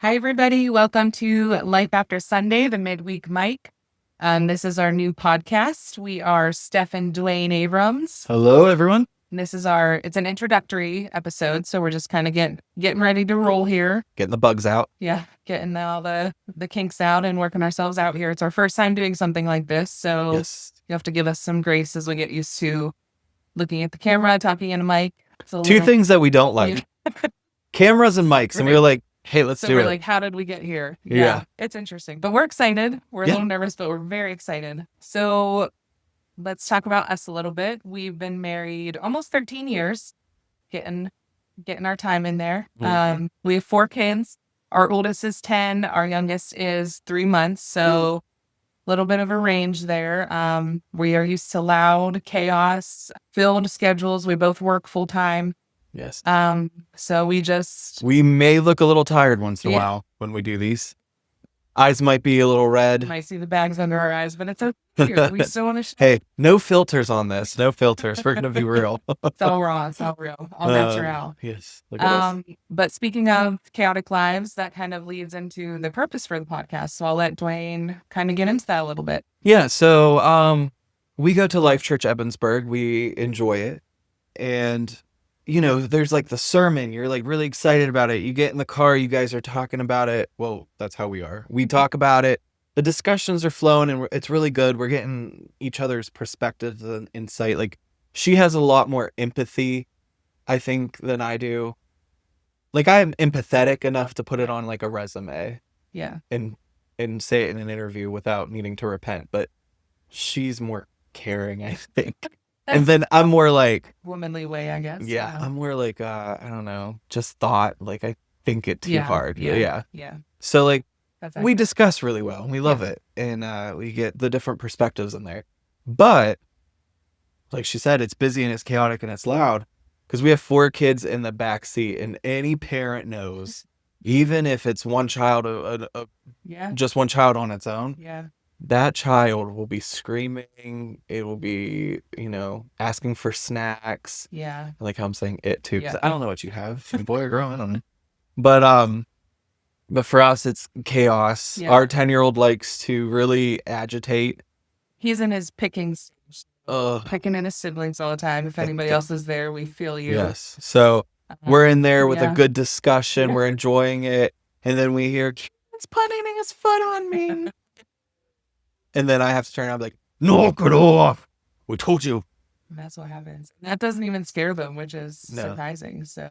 Hi, everybody. Welcome to Life After Sunday, the Midweek Mic. This is our new podcast. We are Steph and Duane Abrams. Hello, everyone. And this is it's an introductory episode. So we're just kind of getting ready to roll here. Getting the bugs out. Yeah. Getting all the kinks out and working ourselves out here. It's our first time doing something like this. So Yes. you have to give us some grace as we get used to looking at the camera, talking in a mic. Two things that we don't like. Cameras and mics. And we were like, hey, let's do we're it. like, how did we get here? Yeah. It's interesting, but we're excited. We're a little nervous, but we're very excited. So let's talk about us a little bit. We've been married almost 13 years, getting our time in there. We have 4 kids. Our oldest is 10. Our youngest is 3 months. So a little bit of a range there. We are used to loud, chaos, filled schedules. We both work full time. Yes. So we may look a little tired once in a while when we do these. Eyes might be a little red. You might see the bags under our eyes, but it's okay. We still want to Hey, no filters on this. No filters. We're going to be real. It's all raw. It's all real. All natural. Yes. Look at us. But speaking of chaotic lives, that kind of leads into the purpose for the podcast. So I'll let Duane kind of get into that a little bit. Yeah. So we go to Life Church Ebensburg. We enjoy it. And there's like the sermon, you're like really excited about it. You get in the car, you guys are talking about it. Well, that's how we are. We talk about it. The discussions are flowing and it's really good. We're getting each other's perspectives and insight. Like she has a lot more empathy, I think, than I do. Like I'm empathetic enough to put it on like a resume. Yeah. And say it in an interview without needing to repent. But she's more caring, I think. And then I'm more like womanly way, I guess. Yeah, I'm more like I don't know, just thought like I think it too hard. Yeah. So like we discuss really well. We love it, and we get the different perspectives in there. But like she said, it's busy and it's chaotic and it's loud because we have 4 kids in the back seat, and any parent knows, even if it's one child, just one child on its own. Yeah. That child will be screaming. It will be, asking for snacks. Yeah. I like how I'm saying it too, because I don't know what you have. Boy or girl, I don't know. But for us, it's chaos. Yeah. Our 10-year-old likes to really agitate. He's in his picking stage. Picking in his siblings all the time. If anybody else is there, we feel you. Yes. So we're in there with a good discussion. We're enjoying it. And then we hear, "It's putting his foot on me." And then I have to turn around and be like, knock it off. We told you. And that's what happens. That doesn't even scare them, which is surprising. So,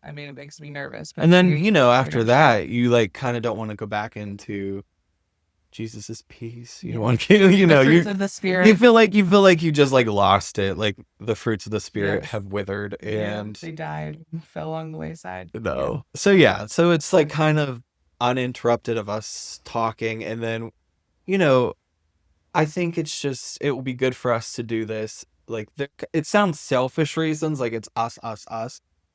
I mean, it makes me nervous. And then, after that, you like kind of don't want to go back into Jesus's peace. You don't want to, the fruits of the Spirit. You feel like you just like lost it. Like the fruits of the Spirit have withered and they died, fell along the wayside. No. Yeah. So it's like kind of uninterrupted of us talking. And then, I think it will be good for us to do this. Like, it sounds selfish reasons, like it's us,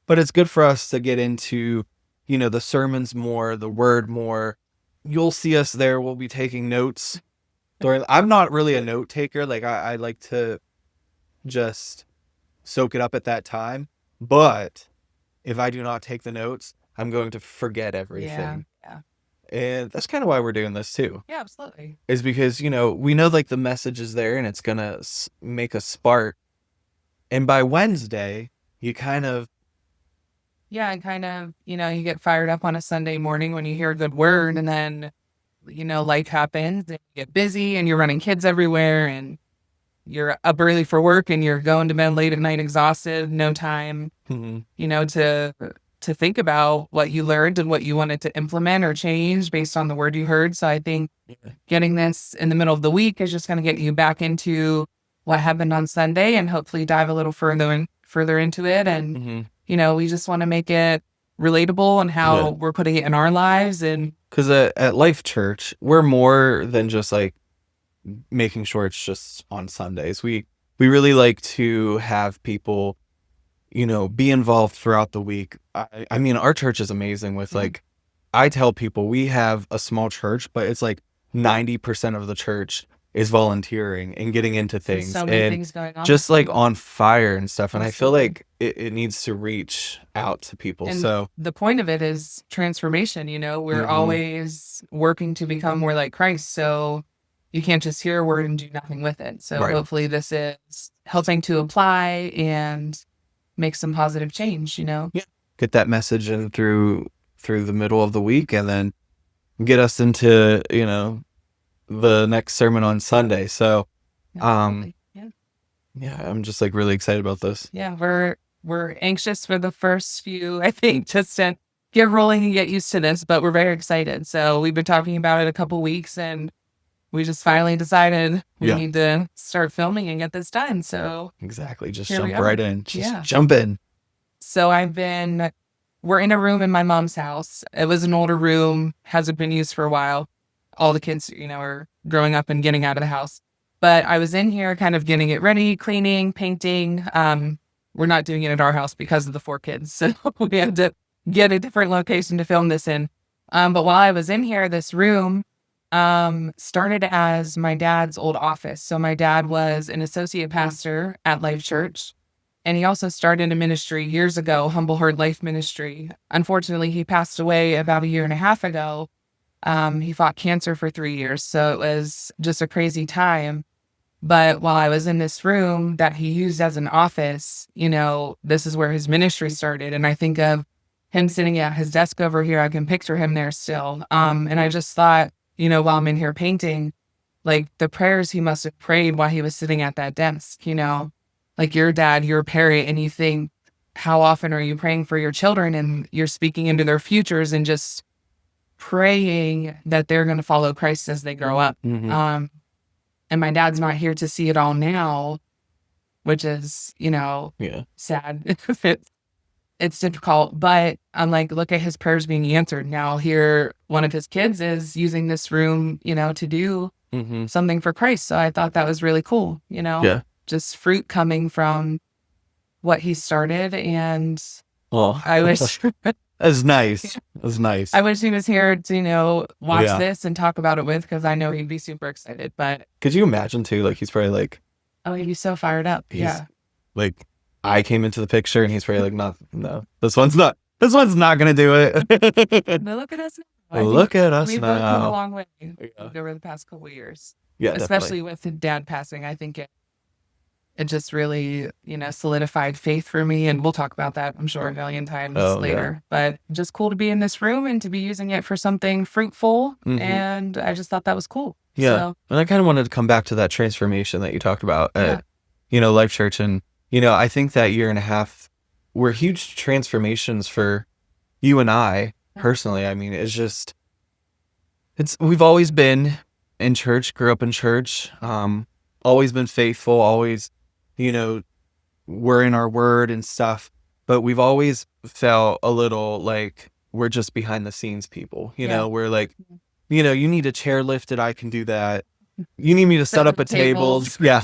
but it's good for us to get into, the sermons more, the word more. You'll see us there. We'll be taking notes. I'm not really a note taker. Like, I like to just soak it up at that time. But if I do not take the notes, I'm going to forget everything. Yeah. And that's kind of why we're doing this too. Yeah, absolutely. Is because, we know like the message is there and it's going to make a spark. And by Wednesday, you kind of. Yeah, and kind of, you get fired up on a Sunday morning when you hear a good word, and then, life happens and you get busy and you're running kids everywhere and you're up early for work and you're going to bed late at night exhausted, no time, to think about what you learned and what you wanted to implement or change based on the word you heard. So I think getting this in the middle of the week is just going to get you back into what happened on Sunday and hopefully dive a little further into it. And, we just want to make it relatable and how we're putting it in our lives. And because at Life Church, we're more than just like making sure it's just on Sundays. We really like to have people be involved throughout the week. I mean, our church is amazing with like, I tell people we have a small church, but it's like 90% of the church is volunteering and getting into There's things so many and things going on just this like week. on fire and stuff. And I feel Absolutely. like it needs to reach out to people. And So, the point of it is transformation. We're mhm, always working to become more like Christ. So you can't just hear a word and do nothing with it. So right. hopefully this is helping to apply and make some positive change. Yeah. Get that message in through the middle of the week and then get us into, the next sermon on Sunday. So, um, Absolutely. Yeah. yeah, I'm just like really excited about this. Yeah. We're anxious for the first few, I think, just to get rolling and get used to this, but we're very excited. So we've been talking about it a couple weeks and we just finally decided we Yeah, need to start filming and get this done. So exactly. Just here we jump right are. in. Just Yeah. jump in. So we're in a room in my mom's house. It was an older room, hasn't been used for a while. All the kids, are growing up and getting out of the house. But I was in here kind of getting it ready, cleaning, painting. We're not doing it at our house because of the 4 kids. So we had to get a different location to film this in. But while I was in here, this room started as my dad's old office. So my dad was an associate pastor at Life Church. And he also started a ministry years ago, Humble Herd Life Ministry. Unfortunately, he passed away about a year and a half ago. He fought cancer for 3 years. So it was just a crazy time. But while I was in this room that he used as an office, this is where his ministry started. And I think of him sitting at his desk over here. I can picture him there still. And I just thought, while I'm in here painting, like the prayers he must have prayed while he was sitting at that desk. Like your dad, you're a parent, and you think, how often are you praying for your children and you're speaking into their futures and just praying that they're going to follow Christ as they grow up? Hmm. And my dad's not here to see it all now, which is, Yeah. sad. It's difficult, but I'm like, look at his prayers being answered. Now here, one of his kids is using this room, to do Hmm. something for Christ. So I thought that was really cool. Yeah. Just fruit coming from what he started. And Oh, I wish, that's nice. That's nice. I wish he was here to, watch Yeah. this and talk about it with, because I know he'd be super excited, but Could you imagine too? Like he's probably like oh, he'd be so fired up. he's Yeah. like I came into the picture and he's probably like, no, this one's not gonna do it. But look at us now. I think Look at us we've both come a now. long way Yeah. over the past couple of years, Yeah, definitely. especially with the dad passing. I think it just really, solidified faith for me. And we'll talk about that, I'm sure, a million times Oh yeah. later. But just cool to be in this room and to be using it for something fruitful. Hmm. And I just thought that was cool. Yeah. So, And I kind of wanted to come back to that transformation that you talked about yeah, at, Life Church. And, I think that year and a half were huge transformations for you and I personally. I mean, we've always been in church, grew up in church, always been faithful, always, you know, we're in our word and stuff, but we've always felt a little like we're just behind the scenes people. yeah. We're like, you need a chair lifted, I can do that. You need me to set Set up the a table. tables. Yeah.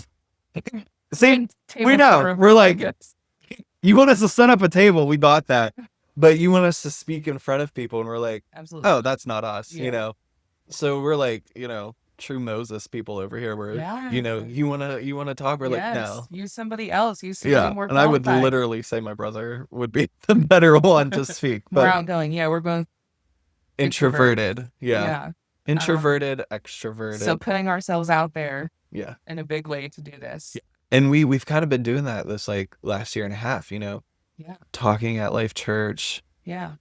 See, we Table know. for We're like, yes. you want us to set up a table, we got that. But you want us to speak in front of people, and we're like, Absolutely. oh, that's not us. Yeah. So we're like, true Moses people over here where, Yeah. you wanna talk, we're like, Yes. no. Use somebody else. Use somebody Yeah. more And I would qualified. literally say my brother would be the better one to speak, More but outgoing. Yeah, we're both introverts. introverted. Yeah. Yeah. Introverted, So extroverted. putting ourselves out there Yeah. in a big way to do Yeah. this. And we've kind of been doing that this like last year and a half, Yeah. talking at Life Church, Yeah.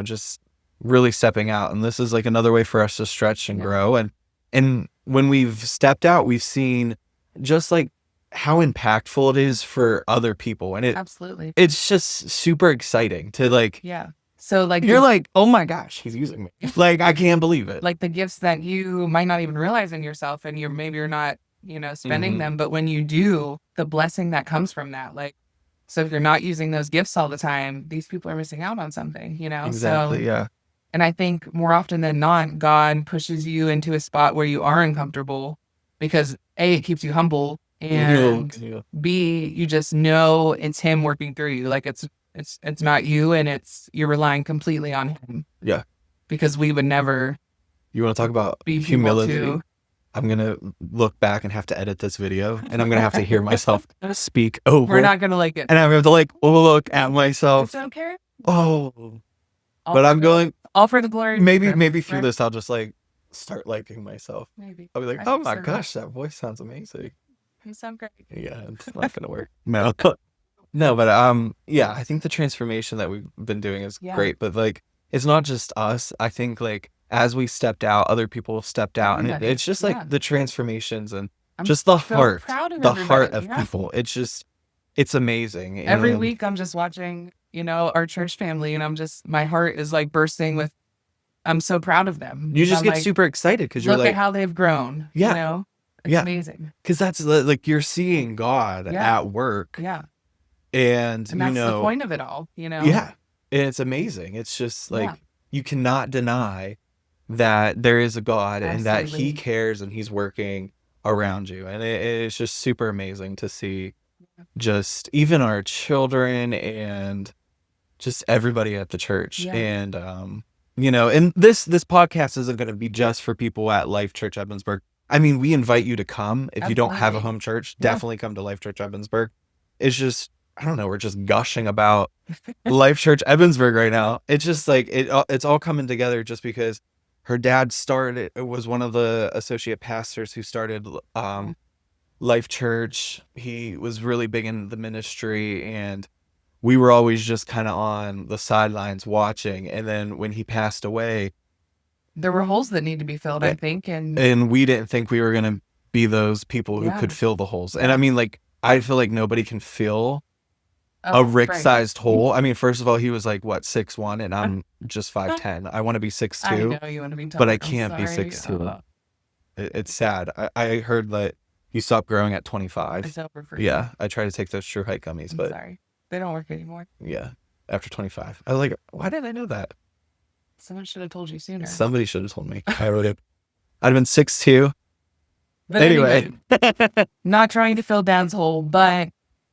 just really stepping out. And this is like another way for us to stretch and Yeah. grow. And when we've stepped out, we've seen just like how impactful it is for other people. And Absolutely. it's just super exciting to like, Yeah. So you're like, oh my gosh, he's using me. Like, I can't believe it. like the gifts that you might not even realize in yourself and you're not, spending Mhm. them, but when you do, the blessing that comes from that, like, so if you're not using those gifts all the time, these people are missing out on something. So, Exactly. Yeah. and I think more often than not, God pushes you into a spot where you are uncomfortable because A, it keeps you humble, and Yeah. B, you just know it's him working through you. Like it's not you, and you're relying completely on him. Yeah. Because we would never You want to talk about be people humility? to I'm gonna look back and have to edit this video, and I'm gonna have to hear myself speak We're over, not gonna like it. and I'm gonna have to like look at myself. Don't care. Oh, All but for I'm going. all for the glory. Maybe through Right? this, I'll just like start liking myself. Maybe. I'll be like, I oh think my so. gosh, that voice sounds amazing. You sound great. Yeah, it's not gonna work. No, no, but yeah, I think the transformation that we've been doing is Yeah. great. But like, it's not just us. I think like as we stepped out, other people have stepped out, and Everybody. it's just Yeah. like the transformations and I'm just the so heart, proud of the everybody. heart of Yeah. people. It's just, it's amazing. Every And week I'm just watching, our church family, and my heart is like bursting with, I'm so proud of them. you just I'm get like, super excited because you're look at like, how they've grown. Yeah. It's Yeah. amazing. because that's like you're seeing God Yeah. at work, Yeah. and And that's the point of it all, yeah, and it's amazing. It's just like Yeah. you cannot deny that there is a God and that He Absolutely. cares and He's working around you, and it's just super amazing to see just even our children and just everybody at the church. Yeah. And and this podcast isn't going to be just for people at Life Church Ebensburg. I mean, we invite you to come. If you don't have a Absolutely. home church, Yeah. definitely come to Life Church Ebensburg. It's just, I don't know, we're just gushing about Life Church Ebensburg right now. It's just like it's all coming together just because her dad started, it was one of the associate pastors who started Life Church. He was really big in the ministry, and we were always just kind of on the sidelines watching. And then when he passed away, There were holes that need to be filled, I think. and we didn't think we were going to be those people who Yeah. could fill the holes. And Yeah. I mean, like, I feel like nobody can fill Oh, a right. Rick-sized hole. I mean, first of all, he was like, what, 6'1", and I'm just 5'10". I want to be 6'2", I know you want to be taller. but I I'm can't be sorry. 6'2". It's sad. I heard that you stopped growing at 25. It's over for you. Yeah, I try to take those True Height gummies, I'm but sorry. They don't work anymore. yeah, after 25. I was like, why did I know that? Someone should have told you sooner. Somebody should have told me. I would have. I'd have been 6'2". But Anyway. not trying to fill Dad's hole, but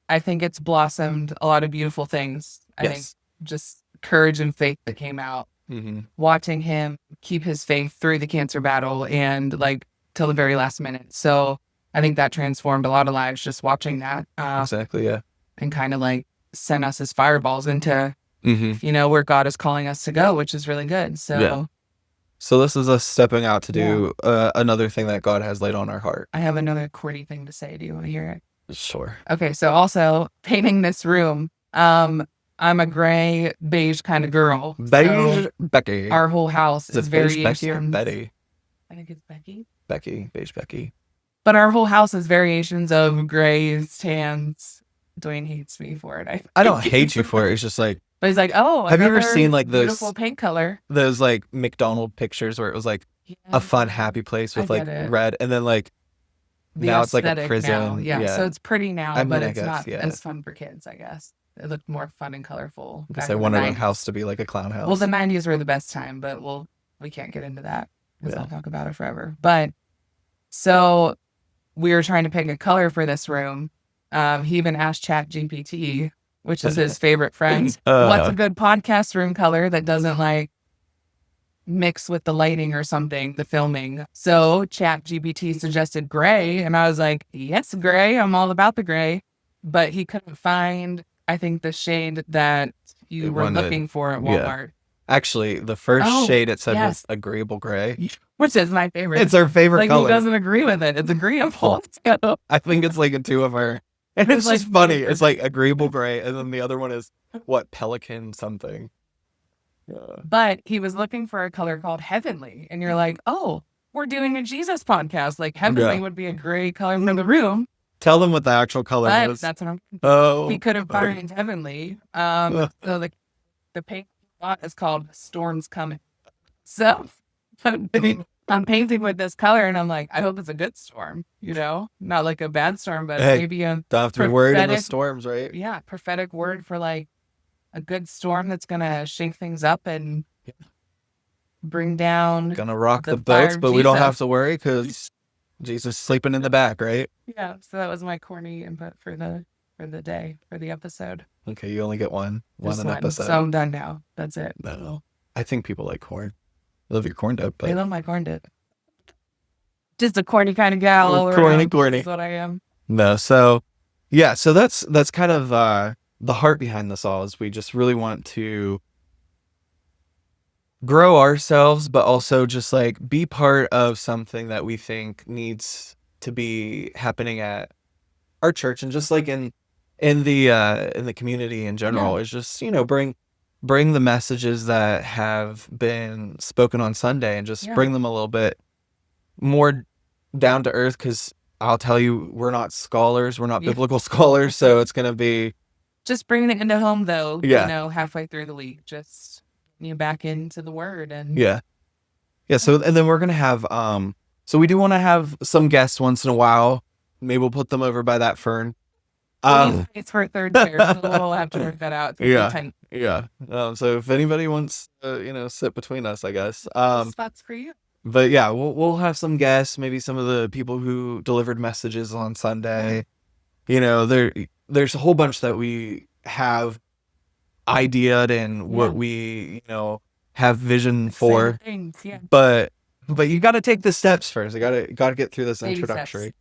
I think it's blossomed a lot of beautiful things. I think Yes. just courage and faith that came out. Mm-hmm. Watching him keep his faith through the cancer battle and like till the very last minute. So I think that transformed a lot of lives just watching that Exactly. Yeah. and kind of like sent us as fireballs into, Mm-hmm. where God is calling us to go, which is really good. So Yeah. So this is us stepping out to do another thing that God has laid on our heart. I have another QWERTY thing to say. Do you want to hear it? Sure. Okay, so also painting this room. I'm a gray beige kind of girl. Beige So Becky. our whole house Is is it beige Becky or variations. Betty? I think it's Becky. Becky. Beige Becky. But our whole house is variations of grays, tans. Dwayne hates me for it. I don't hate you for it. It's just like, But he's like, oh, have you ever another seen like beautiful paint color? those like McDonald pictures where it was like Yeah, a fun, happy place with I like get it. red, and then like the now it's like a aesthetic prison. now. Yeah, so it's pretty now, I mean, but I it's guess, not yeah. as fun for kids, I guess. It looked more fun and colorful. Because back I in the wanted a 90s. house to be like a clown house. Well, the 90s were the best time, but we can't get into that because Yeah. I'll talk about it forever. But so we were trying to pick a color for this room. He even asked ChatGPT, which is his favorite friend, what's a good podcast room color that doesn't like mix with the lighting or something, the filming. So ChatGPT suggested gray, and I was like, yes, gray. I'm all about the gray. But he couldn't find, I think, the shade that you were wanted- looking for at yeah. Walmart. Actually, the first Oh, shade it said yes. was agreeable gray. Which is my favorite. It's our favorite like color. who doesn't agree with it? It's agreeable. So, I think it's like a two of our, and it's like just funny. favorite. It's like agreeable gray, and then the other one is what, pelican something. but he was looking for a color called heavenly, and you're like, oh, we're doing a Jesus podcast. Like heavenly Yeah. would be a gray color in the room. Tell them what the actual color But was. that's what I'm. Oh, He couldn't find heavenly. So the paint spot is called Storms Coming. So I'm painting with this color, and I'm like, I hope it's a good storm. Not like a bad storm, but Hey, maybe a don't have to be worried in the prophetic- storms, right? prophetic word for like a good storm that's gonna shake things up and bring down. Gonna rock The the boats, fire but we don't Jesus. have to worry because Jesus is sleeping in the back, right? Yeah, so that was my corny input for the day, for the episode. Okay, you only get one Just an one. episode. So I'm done now. That's it. No, I think people like corn. I love your corn dip, They but love my corn dip. Just a corny kind of gal all corny, around. corny. Is what I am. No, so yeah, so that's kind of the heart behind this all is we just really want to grow ourselves, but also just like be part of something that we think needs to be happening at our church and just like in the community in general is just, bring the messages that have been spoken on Sunday and just bring them a little bit more down to earth, because I'll tell you, we're not scholars, we're not biblical scholars, so it's gonna be just bringing it into home though. Halfway through the week, just you back into the Word and yeah. So and then we're gonna have so we do want to have some guests once in a while. Maybe we'll put them over by that fern. It's for a third chair, so we'll have to work that out. Yeah. So if anybody wants, sit between us, I guess. Spots for you. But yeah, we'll have some guests, maybe some of the people who delivered messages on Sunday. There's a whole bunch that we have ideaed and what we, have vision for. Things, But you got to take the steps first. You got to get through this introductory. Steps.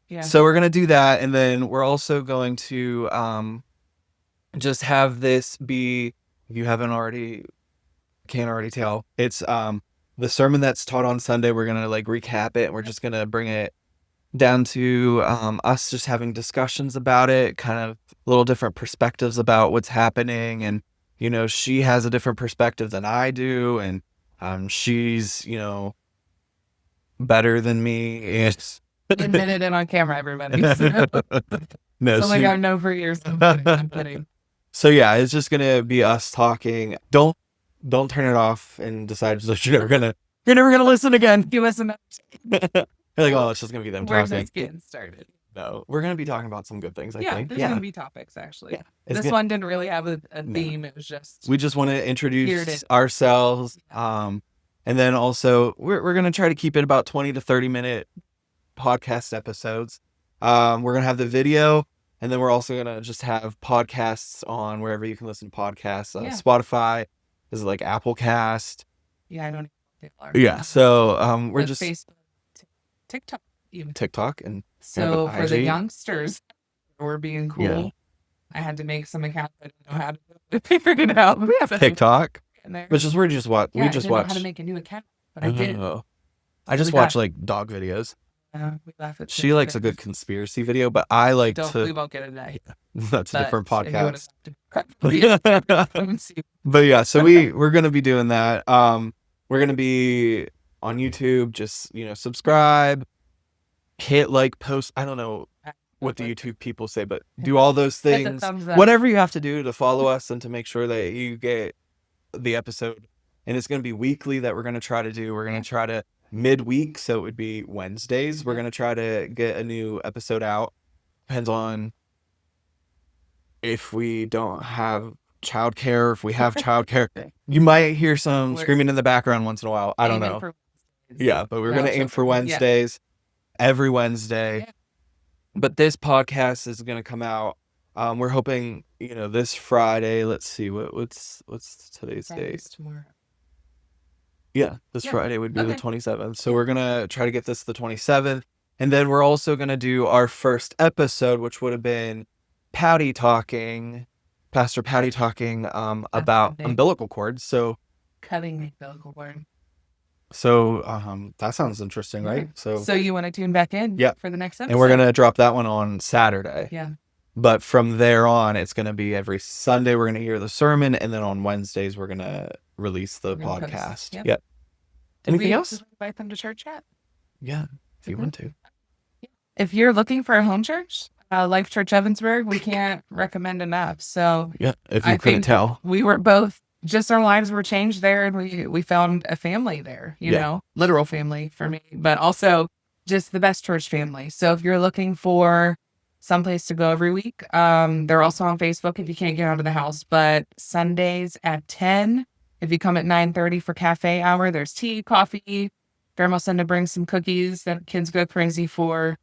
Yeah. So we're gonna do that, and then we're also going to just have this be. If you can't already tell, it's the sermon that's taught on Sunday. We're gonna like recap it. We're just gonna bring it down to us just having discussions about it, kind of little different perspectives about what's happening, and she has a different perspective than I do, and she's better than me. It's admitted it on camera, everybody. No, something I've known for years. I'm kidding. So yeah, it's just gonna be us talking. Don't turn it off and decide that you're never gonna listen again. You listen up. You're like, oh, it's just gonna be them We're talking. just getting started. No, we're gonna be talking about some good things. I think. There's gonna be topics actually. Yeah, this one didn't really have a theme. It was just we just want to introduce ourselves. And then also we're gonna try to keep it about 20 to 30-minute podcast episodes. We're gonna have the video, and then we're also gonna just have podcasts on wherever you can listen to podcasts. Spotify, is it like Apple Cast? Yeah, I don't know. Yeah, so we're just Facebook, TikTok, even TikTok, and so for the youngsters, we're being cool. Yeah. I had to make some accounts. I didn't know how to figure it out. We have TikTok, which is we just watch. I didn't know how to make a new account, but I did. I just watch like dog videos. We laugh at she likes a good conspiracy video, but I like we won't get it today. That's a different podcast. But yeah, so we're gonna be doing that. We're gonna be on YouTube. Just subscribe, hit like, post. I don't know what the YouTube people say, but do all those things. Whatever you have to do to follow us and to make sure that you get the episode. And it's gonna be weekly that we're gonna try to do. We're gonna try to midweek, so it would be Wednesdays. We're gonna try to get a new episode out. Depends on if we don't have childcare. If we have childcare, you might hear some screaming in the background once in a while. I don't know. Yeah, but we're gonna aim for Wednesdays, every Wednesday. Yeah. But this podcast is gonna come out. We're hoping this Friday. Let's see what's today's date. Tomorrow. Yeah, this Friday would be the 27th. So we're going to try to get this the 27th. And then we're also going to do our first episode, which would have been Pastor Patty talking about umbilical cords. So cutting the umbilical cord. So that sounds interesting, right? So you want to tune back in for the next episode? And we're going to drop that one on Saturday. Yeah. But from there on, it's going to be every Sunday we're going to hear the sermon, and then on Wednesdays we're going to release the podcast. Yep. Anything else? Invite them to church yet? Yeah, if you want to. If you're looking for a home church, Life Church Ebensburg, we can't recommend enough. So yeah, if you couldn't tell, we were both our lives were changed there, and we found a family there. You know, literal family for me, but also just the best church family. So if you're looking for someplace to go every week. They're also on Facebook if you can't get out of the house, but Sundays at 10, if you come at 9:30 for cafe hour, there's tea, coffee. Grandma said to bring some cookies that kids go crazy for.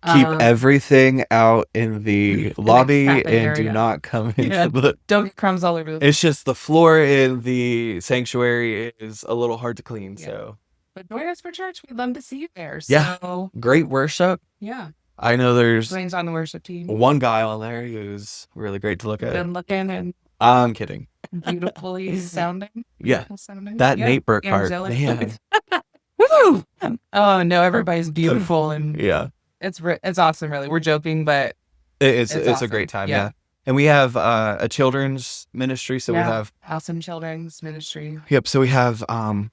Keep everything out in the lobby and do not come into the... Don't get crumbs all over the... It's just the floor in the sanctuary is a little hard to clean, so... But join us for church. We'd love to see you there. Yeah. So Great worship. yeah, I know there's Dwayne's on the worship team. one guy on there who's really great to look at. Good looking and I'm kidding. beautifully sounding. Yeah. Beautiful sounding. That Yeah. Nate Burkhart, Angelic. man. Woo! Oh no, everybody's beautiful and Yeah. it's awesome. Really, we're joking, but It's it's a awesome. great time. Yeah. Yeah. And we have a children's ministry. So we Yeah. have, House and Children's Ministry, yep. So we have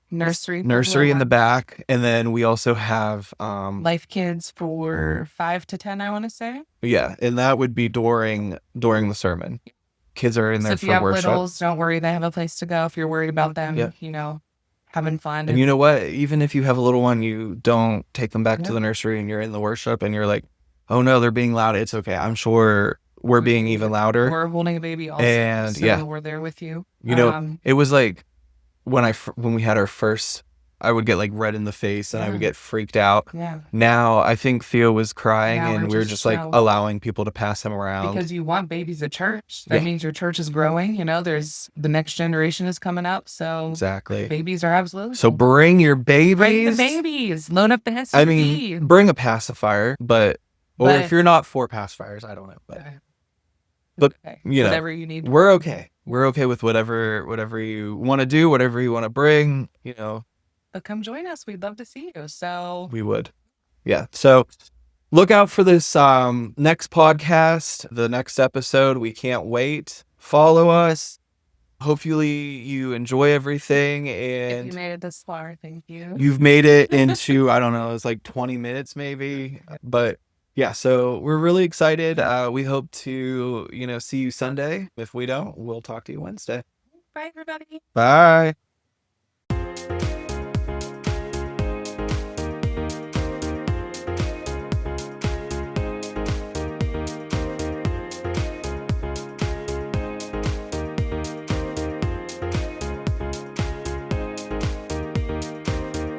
nursery, nursery in the back. And then we also have, Life Kids for 5 to 10. I want to say. yeah. And that would be during the sermon. Kids are in So there if you for have worship. littles, don't worry, they have a place to go. If you're worried about them, Yeah. you know, having fun. And you know what? Even if you have a little one, you don't take them back to Yeah. the nursery and you're in the worship and you're like, oh no, they're being loud. It's okay. I'm sure we're being even louder. We're holding a baby also. And, so yeah. we're there with you. You know, it was like when we had our first, I would get like red in the face and I would Yeah. get freaked out. Yeah. Now I think Theo was crying Now and we're we were just just like now- allowing people to pass him around. Because you want babies at church. That Yeah. means your church is growing. You know, there's the next generation is coming up. So Exactly. babies are absolutely. So bring your babies. Bring the babies. Load up the SUV. I mean, bring a pacifier, or But- if you're not for pacifiers, I don't know, but Okay. but, Okay. you know, Whatever you need. we're okay. We're okay with whatever you want to do, whatever you want to bring, you know, But come join us. We'd love to see you. So we would. Yeah. So look out for this next podcast, the next episode. We can't wait. Follow us. Hopefully you enjoy everything if and you made it this far, thank you. you've made it into, I don't know, it's like 20 minutes maybe, but yeah, so we're really excited. We hope to, see you Sunday. If we don't, we'll talk to you Wednesday. Bye, everybody. Bye.